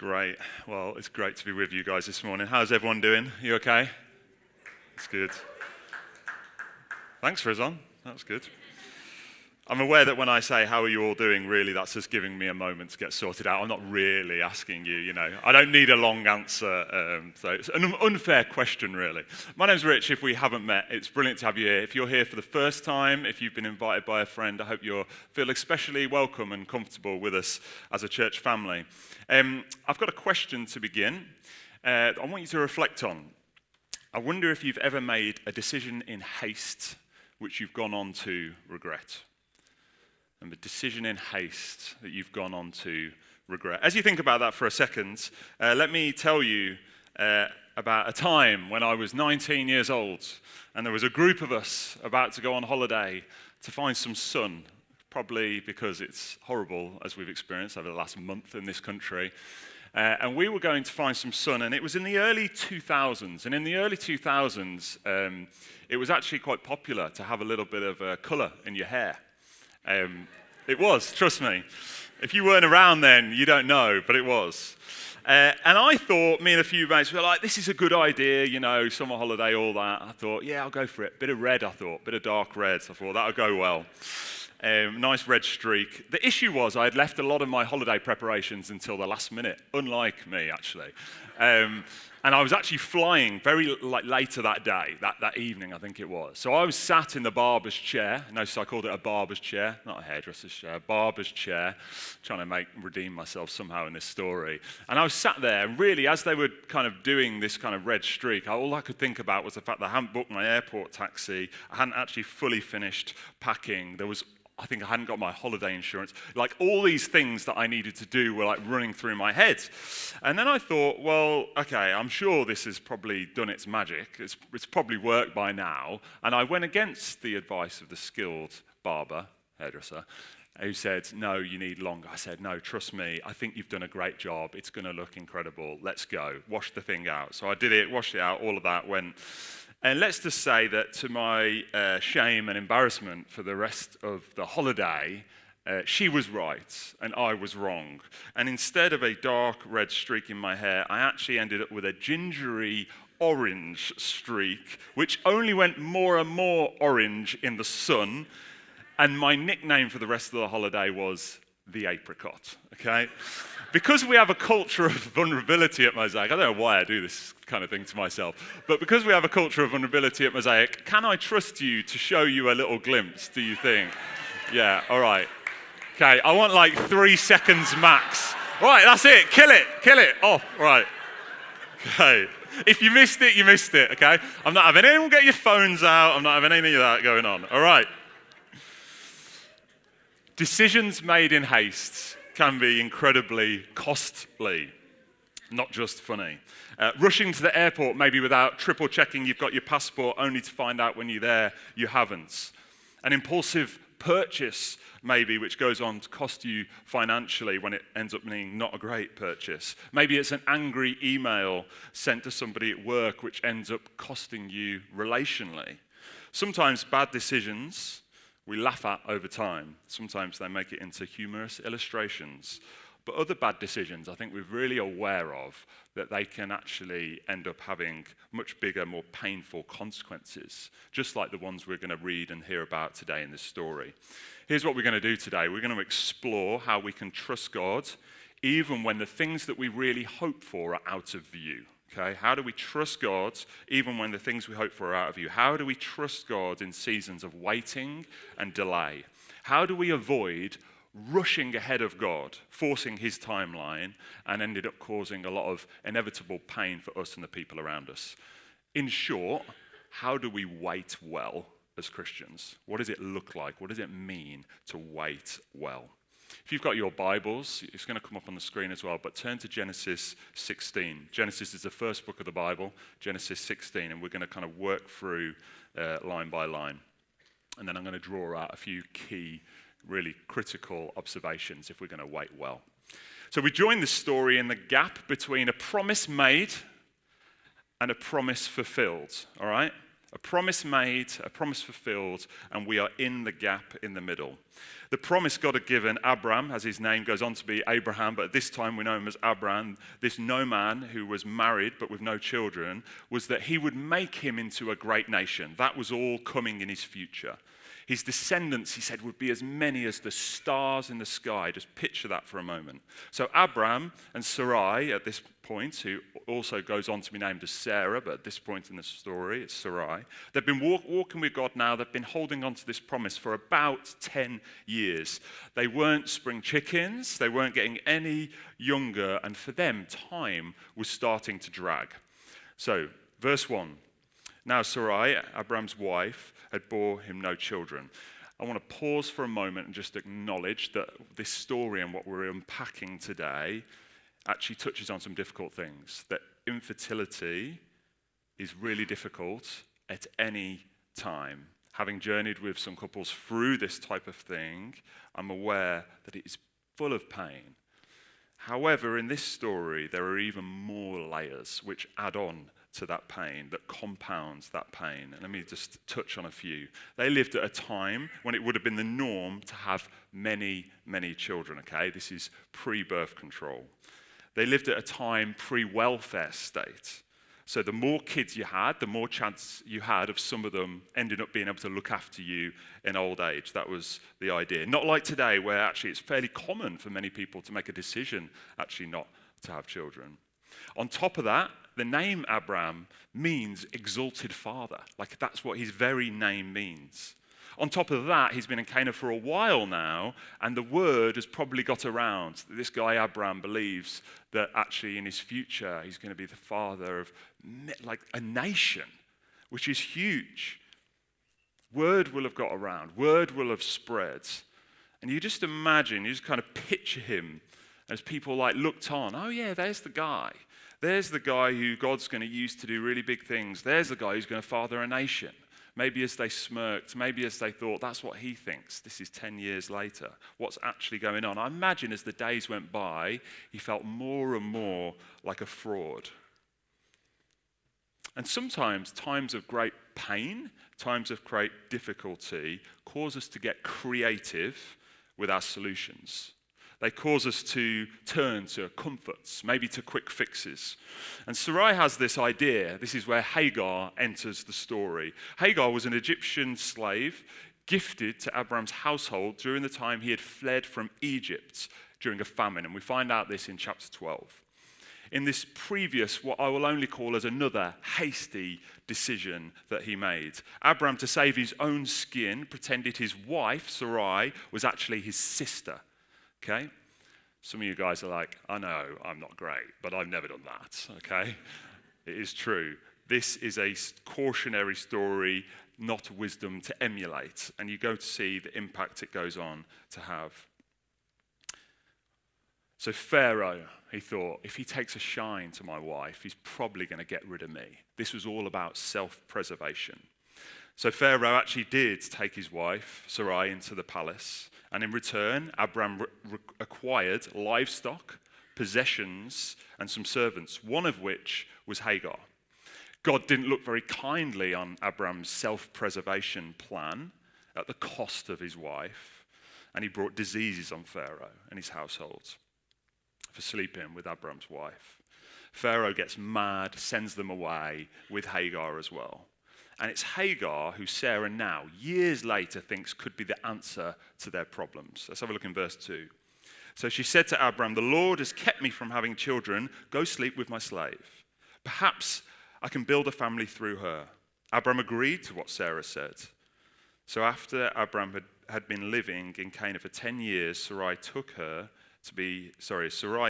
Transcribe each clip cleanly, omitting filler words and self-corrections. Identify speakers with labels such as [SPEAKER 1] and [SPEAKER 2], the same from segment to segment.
[SPEAKER 1] Great. Well, it's great to be with you guys this morning. How's everyone doing? You okay? That's good. Thanks, Rizwan. That was good. I'm aware that when I say, how are you all doing, really, that's just giving me a moment to get sorted out. I'm not really asking you, I don't need a long answer. So it's an unfair question, really. My name's Rich. If we haven't met, it's brilliant to have you here. If you're here for the first time, if you've been invited by a friend, I hope you feel especially welcome and comfortable with us as a church family. I've got a question to begin. I want you to reflect on. I wonder if you've ever made a decision in haste which you've gone on to regret. And the decision in haste that you've gone on to regret. As you think about that for a second, let me tell you about a time when I was 19 years old, and there was a group of us about to go on holiday to find some sun, probably because it's horrible, as we've experienced over the last month in this country. And we were going to find some sun, and it was in the early 2000s. And in the early 2000s, it was actually quite popular to have a little bit of colour in your hair. It was, trust me. If you weren't around then, you don't know, but it was. And I thought, me and a few mates were like, this is a good idea, summer holiday, all that. I thought, yeah, I'll go for it. Bit of red, I thought, bit of dark red. I thought, that'll go well. Nice red streak. The issue was I had left a lot of my holiday preparations until the last minute, unlike me, actually. And I was actually flying very later that day, that evening, I think it was. So I was sat in the barber's chair. Notice I called it a barber's chair, not a hairdresser's chair, a barber's chair, trying to redeem myself somehow in this story. And I was sat there, and really, as they were kind of doing this kind of red streak, all I could think about was the fact that I hadn't booked my airport taxi, I hadn't actually fully finished packing. I think I hadn't got my holiday insurance. Like all these things that I needed to do were running through my head. And then I thought, well, okay, I'm sure this has probably done its magic. It's probably worked by now. And I went against the advice of the skilled barber, hairdresser, who said, no, you need longer. I said, no, trust me, I think you've done a great job. It's going to look incredible. Let's go. Wash the thing out. So I did it, washed it out, all of that went. And let's just say that to my shame and embarrassment for the rest of the holiday, she was right and I was wrong. And instead of a dark red streak in my hair, I actually ended up with a gingery orange streak, which only went more and more orange in the sun. And my nickname for the rest of the holiday was the apricot, okay? Because we have a culture of vulnerability at Mosaic, I don't know why I do this kind of thing to myself, but because we have a culture of vulnerability at Mosaic, can I trust you to show you a little glimpse, do you think? Yeah, all right. Okay, I want 3 seconds max. All right, that's it, kill it, off, all right. Okay, if you missed it, you missed it, okay? I'm not having anyone get your phones out, I'm not having any of that going on, all right. Decisions made in haste can be incredibly costly, not just funny. Rushing to the airport maybe without triple checking you've got your passport only to find out when you're there you haven't. An impulsive purchase maybe which goes on to cost you financially when it ends up being not a great purchase. Maybe it's an angry email sent to somebody at work which ends up costing you relationally. Sometimes bad decisions we laugh at over time. Sometimes they make it into humorous illustrations. But other bad decisions, I think we're really aware of that they can actually end up having much bigger, more painful consequences, just like the ones we're going to read and hear about today in this story. Here's what we're going to do today. We're going to explore how we can trust God even when the things that we really hope for are out of view. Okay, how do we trust God even when the things we hope for are out of view? How do we trust God in seasons of waiting and delay? How do we avoid rushing ahead of God, forcing his timeline, and ended up causing a lot of inevitable pain for us and the people around us? In short, how do we wait well as Christians? What does it look like? What does it mean to wait well? If you've got your Bibles, it's going to come up on the screen as well, but turn to Genesis 16. Genesis is the first book of the Bible, Genesis 16, and we're going to kind of work through line by line. And then I'm going to draw out a few key, really critical observations if we're going to wait well. So we join this story in the gap between a promise made and a promise fulfilled, all right? A promise made, a promise fulfilled, and we are in the gap in the middle. The promise God had given Abram, as his name goes on to be Abraham, but at this time we know him as Abram, this no man who was married but with no children, was that he would make him into a great nation. That was all coming in his future. His descendants, he said, would be as many as the stars in the sky. Just picture that for a moment. So Abram and Sarai at this point, who also goes on to be named as Sarah, but at this point in the story, it's Sarai. They've been walking with God now. They've been holding on to this promise for about 10 years. They weren't spring chickens. They weren't getting any younger. And for them, time was starting to drag. So, verse 1. Now Sarai, Abram's wife, had bore him no children. I want to pause for a moment and just acknowledge that this story and what we're unpacking today actually touches on some difficult things. That infertility is really difficult at any time. Having journeyed with some couples through this type of thing, I'm aware that it is full of pain. However, in this story, there are even more layers which add on to that pain, that compounds that pain. And let me just touch on a few. They lived at a time when it would have been the norm to have many, many children, okay? This is pre-birth control. They lived at a time pre-welfare state. So the more kids you had, the more chance you had of some of them ending up being able to look after you in old age. That was the idea. Not like today, where actually it's fairly common for many people to make a decision actually not to have children. On top of that, the name Abram means exalted father. Like that's what his very name means. On top of that, he's been in Canaan for a while now, and the word has probably got around that this guy Abram believes that actually in his future he's going to be the father of like a nation, which is huge. Word will have got around. Word will have spread. And you just imagine, you just kind of picture him as people like looked on. Oh yeah, there's the guy. There's the guy who God's going to use to do really big things. There's the guy who's going to father a nation. Maybe as they smirked, maybe as they thought, that's what he thinks. This is 10 years later. What's actually going on? I imagine as the days went by, he felt more and more like a fraud. And sometimes times of great pain, times of great difficulty, cause us to get creative with our solutions. They cause us to turn to comforts, maybe to quick fixes. And Sarai has this idea. This is where Hagar enters the story. Hagar was an Egyptian slave gifted to Abram's household during the time he had fled from Egypt during a famine. And we find out this in chapter 12. In this previous, what I will only call as another hasty decision that he made. Abram, to save his own skin, pretended his wife, Sarai, was actually his sister. Okay? Some of you guys are like, I know, I'm not great, but I've never done that. Okay? It is true. This is a cautionary story, not wisdom to emulate. And you go to see the impact it goes on to have. So Pharaoh, he thought, if he takes a shine to my wife, he's probably going to get rid of me. This was all about self-preservation. So Pharaoh actually did take his wife, Sarai, into the palace. And in return, Abram acquired livestock, possessions, and some servants, one of which was Hagar. God didn't look very kindly on Abram's self-preservation plan at the cost of his wife. And he brought diseases on Pharaoh and his household for sleeping with Abram's wife. Pharaoh gets mad, sends them away with Hagar as well. And it's Hagar who Sarah now, years later, thinks could be the answer to their problems. Let's have a look in verse 2. So she said to Abram, "The Lord has kept me from having children. Go sleep with my slave. Perhaps I can build a family through her." Abram agreed to what Sarah said. So after Abram had been living in Canaan for 10 years, Sarai,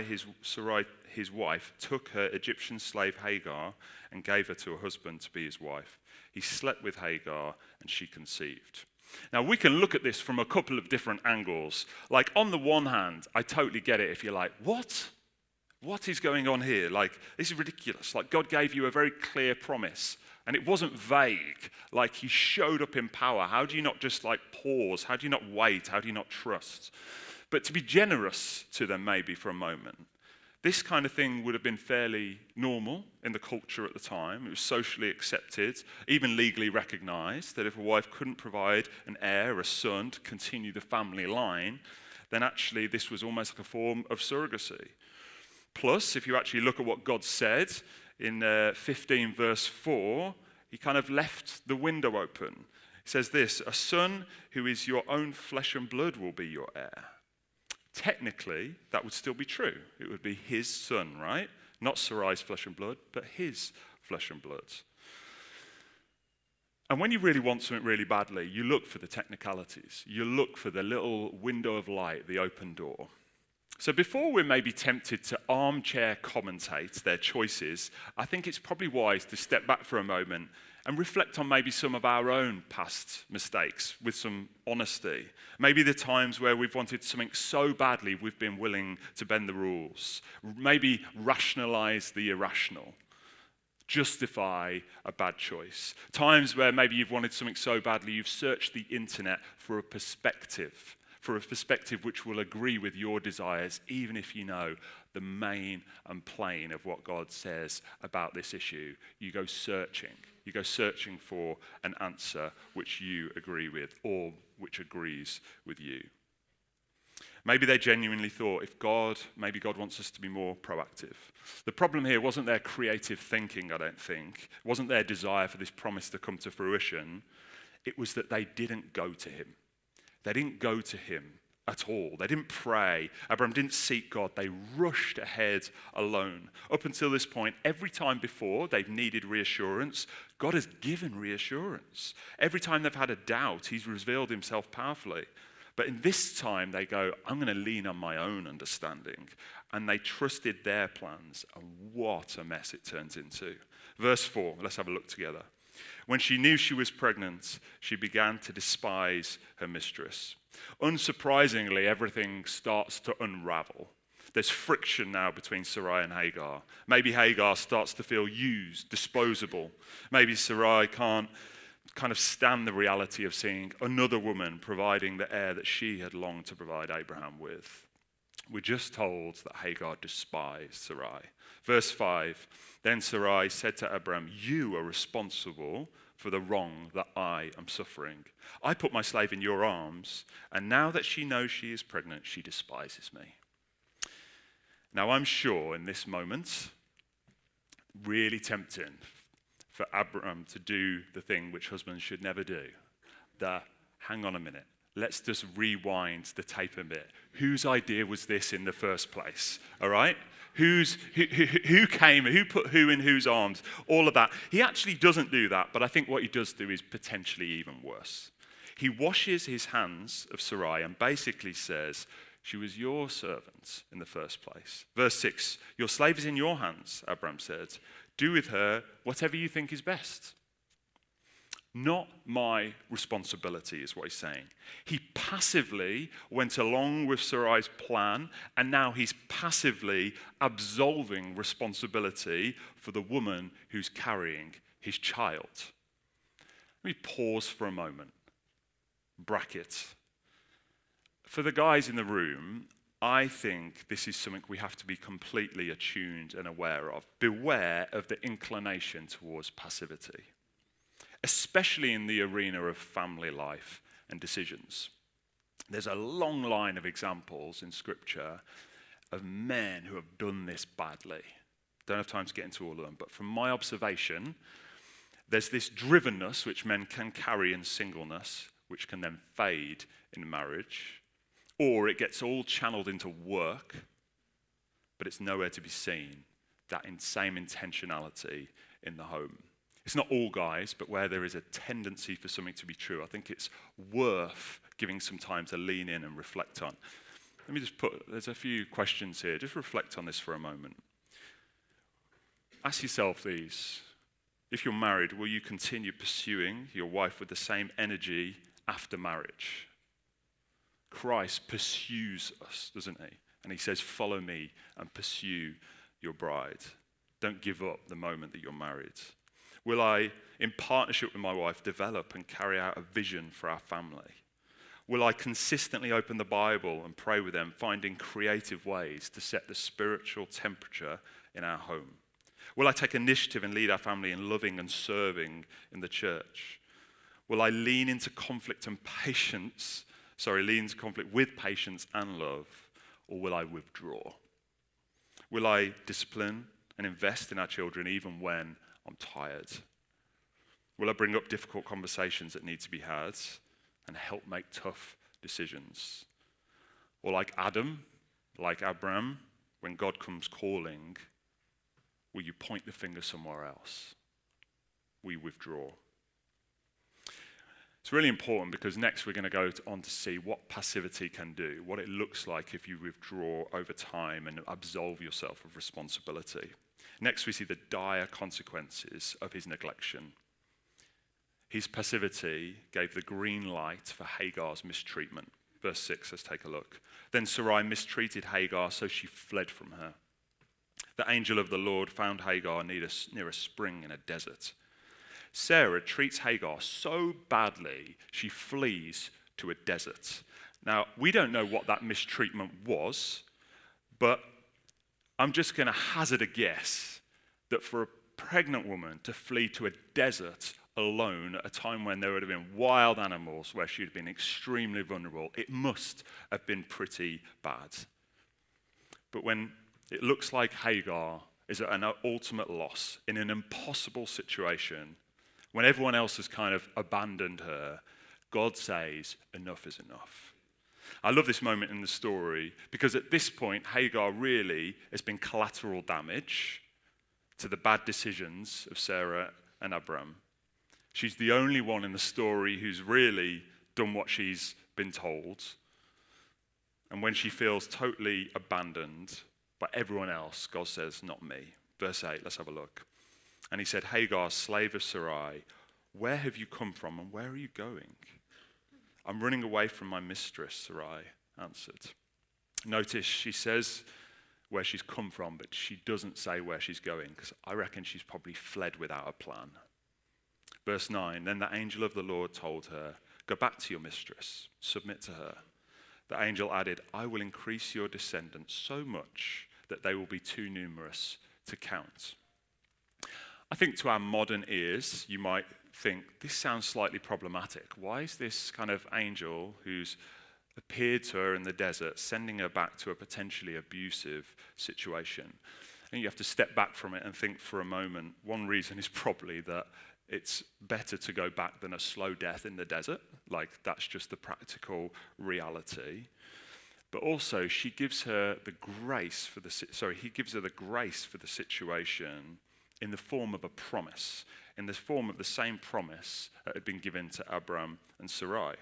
[SPEAKER 1] his wife, took her Egyptian slave Hagar and gave her to her husband to be his wife. He slept with Hagar and she conceived. Now we can look at this from a couple of different angles. Like on the one hand, I totally get it if you're like, what? What is going on here? Like, this is ridiculous. Like God gave you a very clear promise and it wasn't vague. Like he showed up in power. How do you not just like pause? How do you not wait? How do you not trust? But to be generous to them maybe for a moment. This kind of thing would have been fairly normal in the culture at the time. It was socially accepted, even legally recognized, that if a wife couldn't provide an heir, a son, to continue the family line, then actually this was almost like a form of surrogacy. Plus, if you actually look at what God said in 15 verse 4, he kind of left the window open. He says this, a son who is your own flesh and blood will be your heir. Technically, that would still be true. It would be his son, right? Not Sarai's flesh and blood, but his flesh and blood. And when you really want something really badly, you look for the technicalities. You look for the little window of light, the open door. So before we're maybe tempted to armchair commentate their choices, I think it's probably wise to step back for a moment and reflect on maybe some of our own past mistakes with some honesty. Maybe the times where we've wanted something so badly we've been willing to bend the rules. Maybe rationalize the irrational. Justify a bad choice. Times where maybe you've wanted something so badly you've searched the internet for a perspective which will agree with your desires, even if you know the main and plain of what God says about this issue. You go searching for an answer which you agree with or which agrees with you. Maybe they genuinely thought, maybe God wants us to be more proactive. The problem here wasn't their creative thinking, I don't think. It wasn't their desire for this promise to come to fruition. It was that they didn't go to him. They didn't go to him at all. They didn't pray. Abraham didn't seek God. They rushed ahead alone. Up until this point, every time before they've needed reassurance, God has given reassurance. Every time they've had a doubt, he's revealed himself powerfully. But in this time, they go, I'm going to lean on my own understanding. And they trusted their plans. And what a mess it turns into. Verse 4, let's have a look together. When she knew she was pregnant, she began to despise her mistress. Unsurprisingly, everything starts to unravel. There's friction now between Sarai and Hagar. Maybe Hagar starts to feel used, disposable. Maybe Sarai can't kind of stand the reality of seeing another woman providing the heir that she had longed to provide Abraham with. We're just told that Hagar despised Sarai. Verse 5, then Sarai said to Abraham, you are responsible for the wrong that I am suffering. I put my slave in your arms, and now that she knows she is pregnant, she despises me. Now I'm sure in this moment, really tempting for Abraham to do the thing which husbands should never do. Hang on a minute. Let's just rewind the tape a bit. Whose idea was this in the first place? All right? Who came, who put who in whose arms? All of that. He actually doesn't do that, but I think what he does do is potentially even worse. He washes his hands of Sarai and basically says, she was your servant in the first place. Verse 6, your slave is in your hands, Abraham said. Do with her whatever you think is best. Not my responsibility is what he's saying. He passively went along with Sarai's plan, and now he's passively absolving responsibility for the woman who's carrying his child. Let me pause for a moment. Bracket. For the guys in the room, I think this is something we have to be completely attuned and aware of. Beware of the inclination towards passivity, especially in the arena of family life and decisions. There's a long line of examples in Scripture of men who have done this badly. Don't have time to get into all of them, but from my observation, there's this drivenness which men can carry in singleness, which can then fade in marriage, or it gets all channeled into work, but it's nowhere to be seen, that same intentionality in the home. It's not all guys, but where there is a tendency for something to be true, I think it's worth giving some time to lean in and reflect on. Let me just there's a few questions here. Just reflect on this for a moment. Ask yourself these. If you're married, will you continue pursuing your wife with the same energy after marriage? Christ pursues us, doesn't he? And he says, follow me and pursue your bride. Don't give up the moment that you're married. Will I, in partnership with my wife, develop and carry out a vision for our family? Will I consistently open the Bible and pray with them, finding creative ways to set the spiritual temperature in our home? Will I take initiative and lead our family in loving and serving in the church? Will I lean into conflict with patience and love, or will I withdraw? Will I discipline and invest in our children even when I'm tired? Will I bring up difficult conversations that need to be had and help make tough decisions? Or like Adam, like Abram, when God comes calling, will you point the finger somewhere else? We withdraw. It's really important because next we're going to go on to see what passivity can do, what it looks like if you withdraw over time and absolve yourself of responsibility. Next we see the dire consequences of his neglection. His passivity gave the green light for Hagar's mistreatment. Verse 6, let's take a look. Then Sarai mistreated Hagar, so she fled from her. The angel of the Lord found Hagar near a spring in a desert. Sarah treats Hagar so badly, she flees to a desert. Now, we don't know what that mistreatment was, but I'm just going to hazard a guess that for a pregnant woman to flee to a desert alone at a time when there would have been wild animals where she'd been extremely vulnerable, it must have been pretty bad. But when it looks like Hagar is at an ultimate loss in an impossible situation, when everyone else has kind of abandoned her, God says, enough is enough. I love this moment in the story because at this point, Hagar really has been collateral damage to the bad decisions of Sarah and Abram. She's the only one in the story who's really done what she's been told. And when she feels totally abandoned by everyone else, God says, not me. Verse 8, let's have a look. And he said, Hagar, slave of Sarai, where have you come from and where are you going? I'm running away from my mistress, Sarai answered. Notice she says where she's come from, but she doesn't say where she's going, because I reckon she's probably fled without a plan. Verse 9, then the angel of the Lord told her, go back to your mistress, submit to her. The angel added, I will increase your descendants so much that they will be too numerous to count. I think to our modern ears, you might think, this sounds slightly problematic. Why is this kind of angel who's appeared to her in the desert sending her back to a potentially abusive situation? And you have to step back from it and think for a moment. One reason is probably that it's better to go back than a slow death in the desert. Like, that's just the practical reality. But also, he gives her the grace for the situation in the form of a promise, in the form of the same promise that had been given to Abram and Sarai.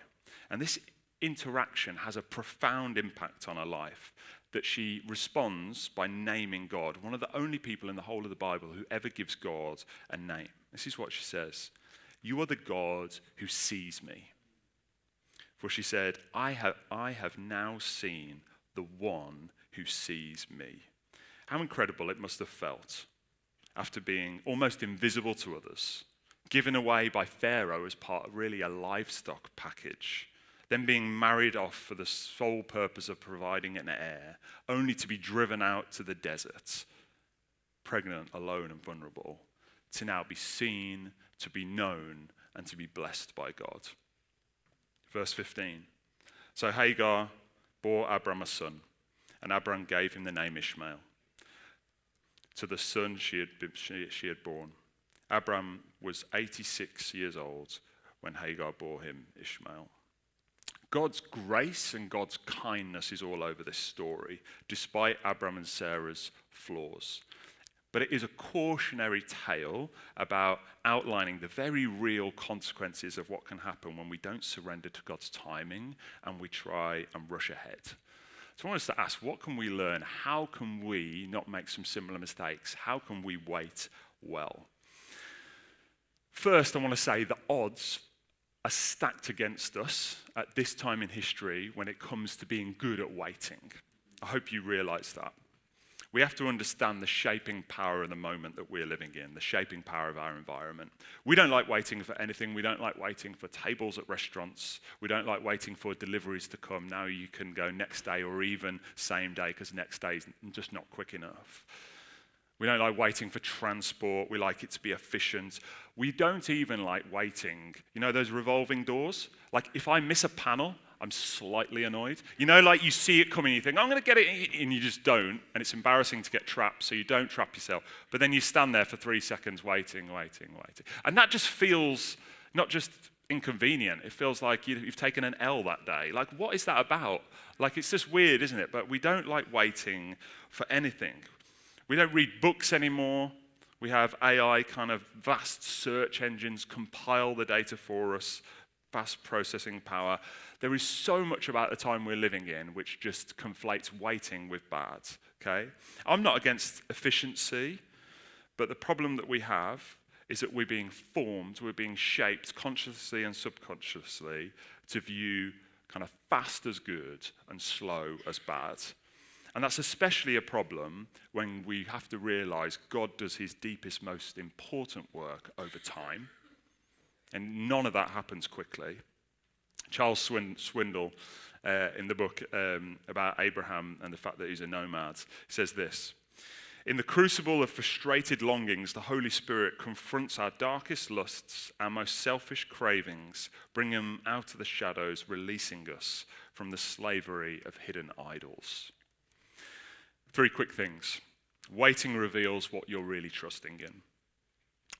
[SPEAKER 1] And this interaction has a profound impact on her life, that she responds by naming God, one of the only people in the whole of the Bible who ever gives God a name. This is what she says, you are the God who sees me. For she said, I have now seen the one who sees me. How incredible it must have felt after being almost invisible to others, given away by Pharaoh as part of really a livestock package, then being married off for the sole purpose of providing an heir, only to be driven out to the desert, pregnant, alone, and vulnerable, to now be seen, to be known, and to be blessed by God. Verse 15. So Hagar bore Abram a son, and Abram gave him the name Ishmael, to the son she had born. Abram was 86 years old when Hagar bore him Ishmael. God's grace and God's kindness is all over this story, despite Abram and Sarah's flaws. But it is a cautionary tale about outlining the very real consequences of what can happen when we don't surrender to God's timing and we try and rush ahead. So I want us to ask, what can we learn? How can we not make some similar mistakes? How can we wait well? First, I want to say the odds are stacked against us at this time in history when it comes to being good at waiting. I hope you realize that. We have to understand the shaping power of the moment that we're living in, the shaping power of our environment. We don't like waiting for anything. We don't like waiting for tables at restaurants. We don't like waiting for deliveries to come. Now you can go next day or even same day because next day is just not quick enough. We don't like waiting for transport. We like it to be efficient. We don't even like waiting. You know those revolving doors? Like if I miss a panel, I'm slightly annoyed. You know, like you see it coming, you think, I'm going to get it, and you just don't, and it's embarrassing to get trapped, so you don't trap yourself. But then you stand there for 3 seconds waiting. And that just feels not just inconvenient, it feels like you've taken an L that day. Like, what is that about? Like, it's just weird, isn't it? But we don't like waiting for anything. We don't read books anymore. We have AI kind of vast search engines compile the data for us, fast processing power. There is so much about the time we're living in which just conflates waiting with bad, okay? I'm not against efficiency, but the problem that we have is that we're being formed, we're being shaped consciously and subconsciously to view kind of fast as good and slow as bad. And that's especially a problem when we have to realize God does his deepest, most important work over time. And none of that happens quickly. Charles Swindoll, in the book about Abraham and the fact that he's a nomad, says this: in the crucible of frustrated longings, the Holy Spirit confronts our darkest lusts, our most selfish cravings, bringing them out of the shadows, releasing us from the slavery of hidden idols. 3 quick things. Waiting reveals what you're really trusting in.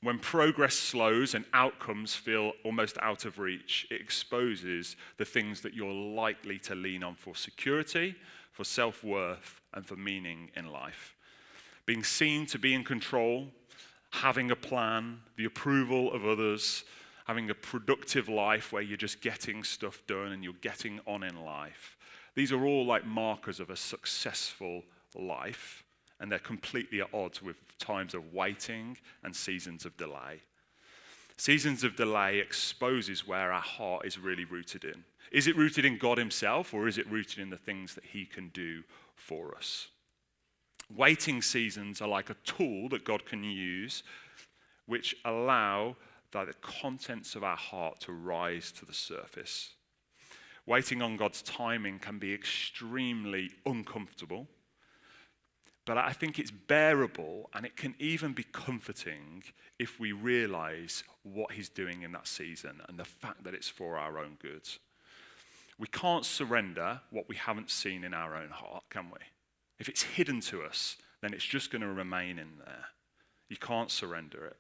[SPEAKER 1] When progress slows and outcomes feel almost out of reach, it exposes the things that you're likely to lean on for security, for self-worth, and for meaning in life. Being seen to be in control, having a plan, the approval of others, having a productive life where you're just getting stuff done and you're getting on in life. These are all like markers of a successful life. And they're completely at odds with times of waiting and seasons of delay. Seasons of delay exposes where our heart is really rooted in. Is it rooted in God himself, or is it rooted in the things that he can do for us? Waiting seasons are like a tool that God can use, which allow the contents of our heart to rise to the surface. Waiting on God's timing can be extremely uncomfortable, but I think it's bearable, and it can even be comforting if we realize what he's doing in that season and the fact that it's for our own good. We can't surrender what we haven't seen in our own heart, can we? If it's hidden to us, then it's just going to remain in there. You can't surrender it.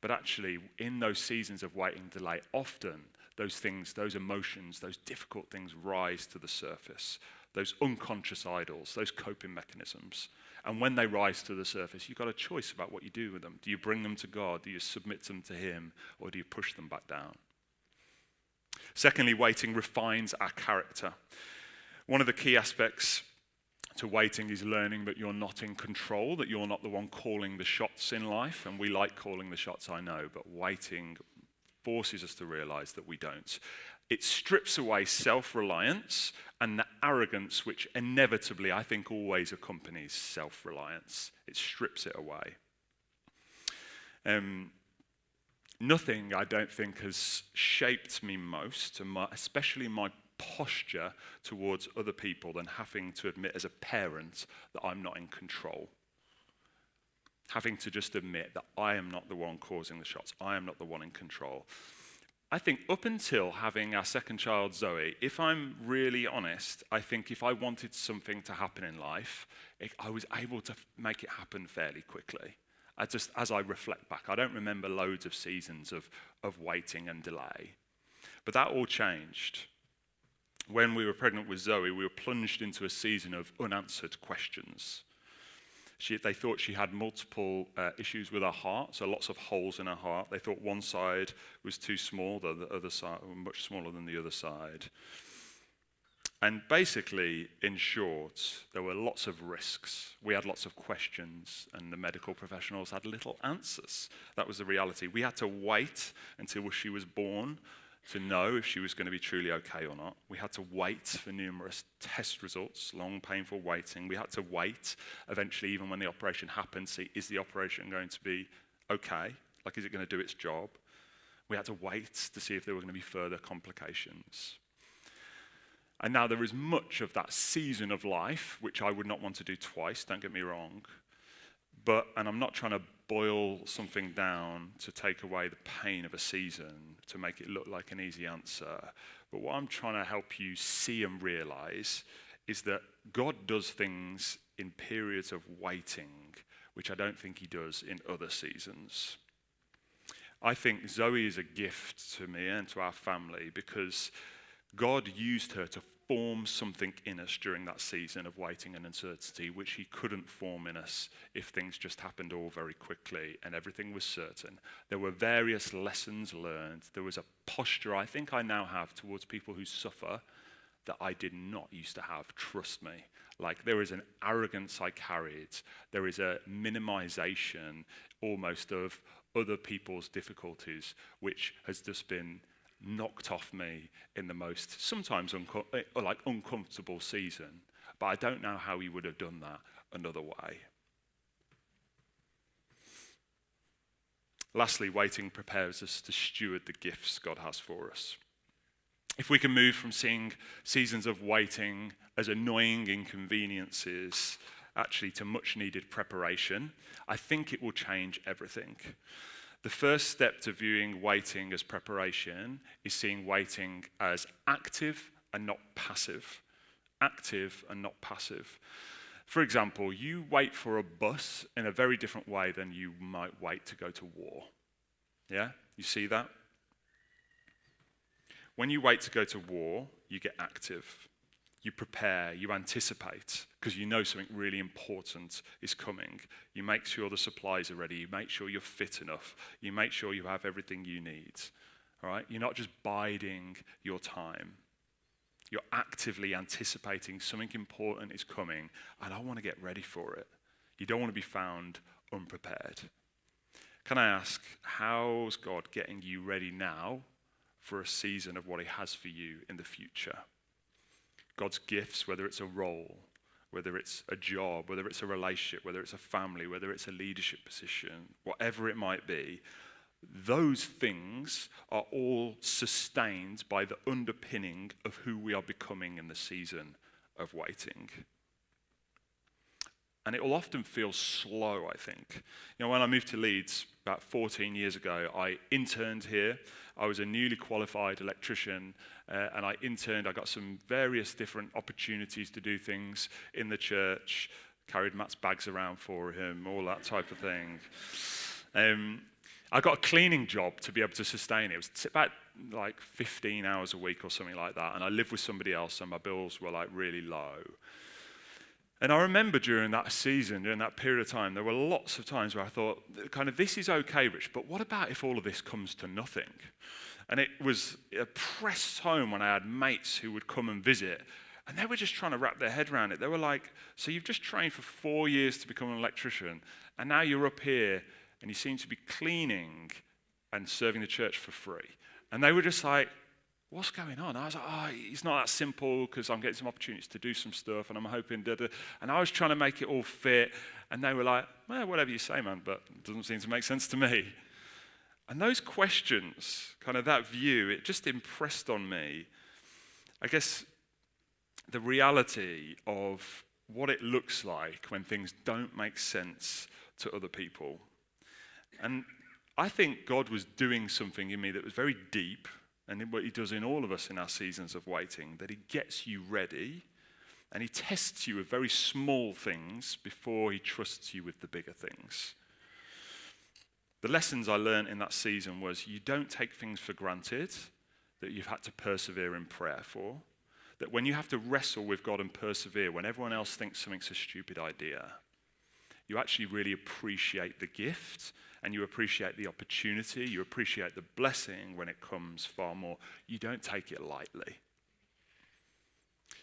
[SPEAKER 1] But actually, in those seasons of waiting and delay, often those things, those emotions, those difficult things rise to the surface. Those unconscious idols, those coping mechanisms. And when they rise to the surface, you've got a choice about what you do with them. Do you bring them to God? Do you submit them to him? Or do you push them back down? Secondly, waiting refines our character. One of the key aspects to waiting is learning that you're not in control, that you're not the one calling the shots in life. And we like calling the shots, I know, but waiting forces us to realize that we don't. It strips away self-reliance and the arrogance which inevitably, I think, always accompanies self-reliance. It strips it away. Nothing, I don't think, has shaped me most, especially my posture towards other people, than having to admit as a parent that I'm not in control. Having to just admit that I am not the one causing the shots. I am not the one in control. I think up until having our second child, Zoe, if I'm really honest, I think if I wanted something to happen in life, I was able to make it happen fairly quickly. As I reflect back, I don't remember loads of seasons of waiting and delay. But that all changed. When we were pregnant with Zoe, we were plunged into a season of unanswered questions. They thought she had multiple issues with her heart, so lots of holes in her heart. They thought one side was too small, the other side was much smaller than the other side. And basically, in short, there were lots of risks. We had lots of questions, and the medical professionals had little answers. That was the reality. We had to wait until she was born to know if she was going to be truly okay or not. We had to wait for numerous test results, long, painful waiting. We had to wait, eventually, even when the operation happened, see, is the operation going to be okay? Like, is it going to do its job? We had to wait to see if there were going to be further complications. And now there is much of that season of life, which I would not want to do twice, don't get me wrong. And I'm not trying to boil something down to take away the pain of a season, to make it look like an easy answer. But what I'm trying to help you see and realize is that God does things in periods of waiting, which I don't think he does in other seasons. I think Zoe is a gift to me and to our family because God used her to form something in us during that season of waiting and uncertainty, which he couldn't form in us if things just happened all very quickly and everything was certain. There were various lessons learned. There was a posture I think I now have towards people who suffer that I did not used to have, trust me. Like, there is an arrogance I carried. There is a minimization almost of other people's difficulties, which has just been knocked off me in the most sometimes uncomfortable season. But I don't know how he would have done that another way. Lastly, waiting prepares us to steward the gifts God has for us. If we can move from seeing seasons of waiting as annoying inconveniences actually to much needed preparation, I think it will change everything. The first step to viewing waiting as preparation is seeing waiting as active and not passive. Active and not passive. For example, you wait for a bus in a very different way than you might wait to go to war. Yeah? You see that? When you wait to go to war, you get active. You prepare, you anticipate, because you know something really important is coming. You make sure the supplies are ready. You make sure you're fit enough. You make sure you have everything you need. All right? You're not just biding your time. You're actively anticipating something important is coming, and I want to get ready for it. You don't want to be found unprepared. Can I ask, how's God getting you ready now for a season of what he has for you in the future? God's gifts, whether it's a role, whether it's a job, whether it's a relationship, whether it's a family, whether it's a leadership position, whatever it might be, those things are all sustained by the underpinning of who we are becoming in the season of waiting. And it will often feel slow, I think. You know, when I moved to Leeds about 14 years ago, I interned here. I was a newly qualified electrician, and I got some various different opportunities to do things in the church, carried Matt's bags around for him, all that type of thing. I got a cleaning job to be able to sustain it. It was about like 15 hours a week or something like that, and I lived with somebody else, and my bills were like really low. And I remember during that season, during that period of time, there were lots of times where I thought, kind of, this is okay, Rich, but what about if all of this comes to nothing? And it was pressed home when I had mates who would come and visit, and they were just trying to wrap their head around it. They were like, so you've just trained for 4 years to become an electrician, and now you're up here, and you seem to be cleaning and serving the church for free. And they were just like, what's going on? I was like, it's not that simple because I'm getting some opportunities to do some stuff and I'm hoping da-da. And I was trying to make it all fit. And they were like, well, whatever you say, man, but it doesn't seem to make sense to me. And those questions, kind of that view, it just impressed on me, I guess, the reality of what it looks like when things don't make sense to other people. And I think God was doing something in me that was very deep, and what he does in all of us in our seasons of waiting, that he gets you ready and he tests you with very small things before he trusts you with the bigger things. The lessons I learned in that season was you don't take things for granted that you've had to persevere in prayer for, that when you have to wrestle with God and persevere when everyone else thinks something's a stupid idea, you actually really appreciate the gift and you appreciate the opportunity, you appreciate the blessing when it comes far more. You don't take it lightly.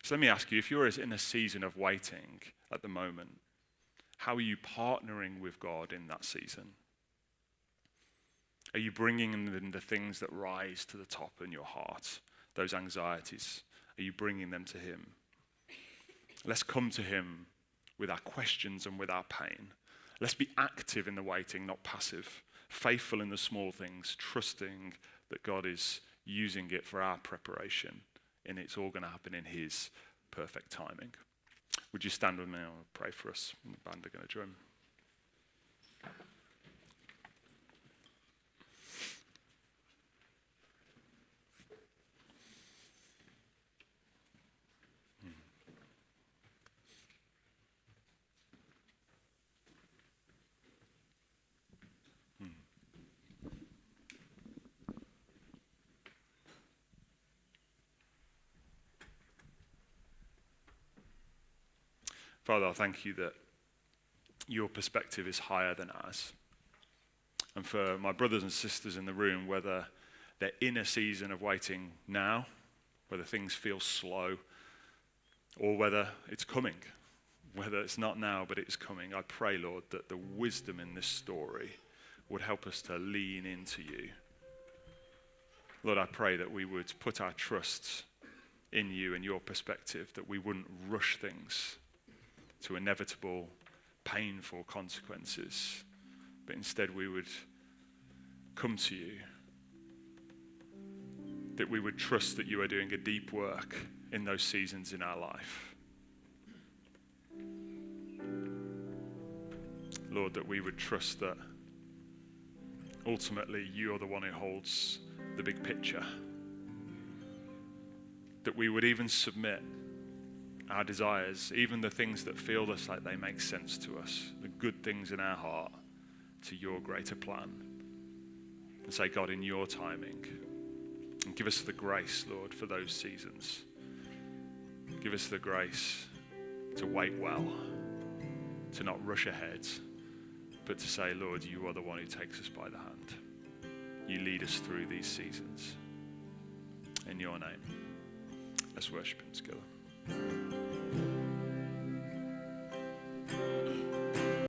[SPEAKER 1] So let me ask you, if you're in a season of waiting at the moment, how are you partnering with God in that season? Are you bringing in the things that rise to the top in your heart, those anxieties? Are you bringing them to him? Let's come to him with our questions and with our pain. Let's be active in the waiting, not passive. Faithful in the small things, trusting that God is using it for our preparation, and it's all going to happen in his perfect timing. Would you stand with me? I'll pray for us. The band are going to drum. Father, I thank you that your perspective is higher than ours. And for my brothers and sisters in the room, whether they're in a season of waiting now, whether things feel slow, or whether it's coming, whether it's not now, but it's coming, I pray, Lord, that the wisdom in this story would help us to lean into you. Lord, I pray that we would put our trust in you and your perspective, that we wouldn't rush things to inevitable, painful consequences, but instead we would come to you, that we would trust that you are doing a deep work in those seasons in our life. Lord, that we would trust that ultimately you are the one who holds the big picture, that we would even submit our desires, even the things that feel us like they make sense to us, the good things in our heart, to your greater plan. And say, God, in your timing, and give us the grace, Lord, for those seasons. Give us the grace to wait well, to not rush ahead, but to say, Lord, you are the one who takes us by the hand. You lead us through these seasons. In your name, let's worship him together.